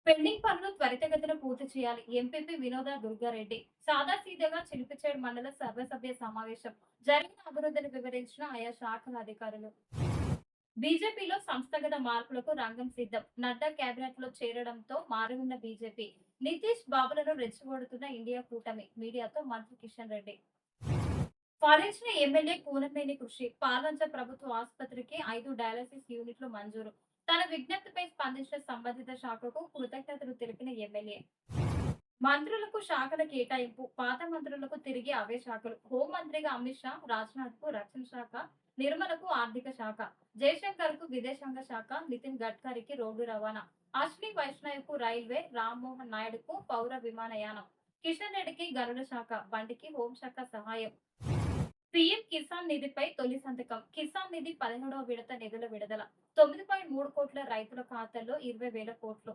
Pending పనులు త్వరితగతిన పూర్తి చేయాలి. ఎంపీపీ వినోద దుర్గారెడ్డి సాదాసీదాగా చిలిపిచేడు మండల సర్వసభ్య సమావేశం. జరిగిన అభివృద్ధిని వివరించిన ఆయా శాఖల అధికారులు. బీజేపీలో సంస్థాగత మార్పులకు రంగం సిద్ధం. నడ్డా కేబినెట్ లో చేరడంతో మారనున్న బీజేపీ. నితీష్ బాబులను రెచ్చగొడుతున్న ఇండియా కూటమి. మీడియాతో మంత్రి కిషన్ రెడ్డి. ఫలించిన ఎమ్మెల్యే కూనంనేని కృషి. పాల్వంచ ప్రభుత్వ ఆసుపత్రికి 5 డయాలసిస్ యూనిట్లు మంజూరు. తన విజ్ఞప్తిపై స్పందించిన సంబంధిత శాఖకు కృతజ్ఞతలు తెలిపిన ఎమ్మెల్యే. మంత్రులకు శాఖల కేటాయింపు. పాత మంత్రులకు తిరిగి అవే శాఖలు. హోంమంత్రిగా అమిత్ షా, రాజ్నాథ్ కు రక్షణ శాఖ, నిర్మలకు ఆర్థిక శాఖ, జయశంకర్ కు విదేశాంగ శాఖ, నితిన్ గడ్కరీకి రోడ్డు రవాణా, అశ్విని వైష్ణవ్ కు రైల్వే, రామ్మోహన్ నాయుడుకు పౌర విమానయానం, కిషన్ రెడ్డికి గనుల శాఖ, బండికి హోంశాఖ సహాయం. పీఎం కిసాన్ నిధిపై తొలి సంతకం. కిసాన్ నిధి 17వ విడత నిధుల విడుదల. 9.3 కోట్ల రైతుల ఖాతాల్లో 20,000 కోట్లు.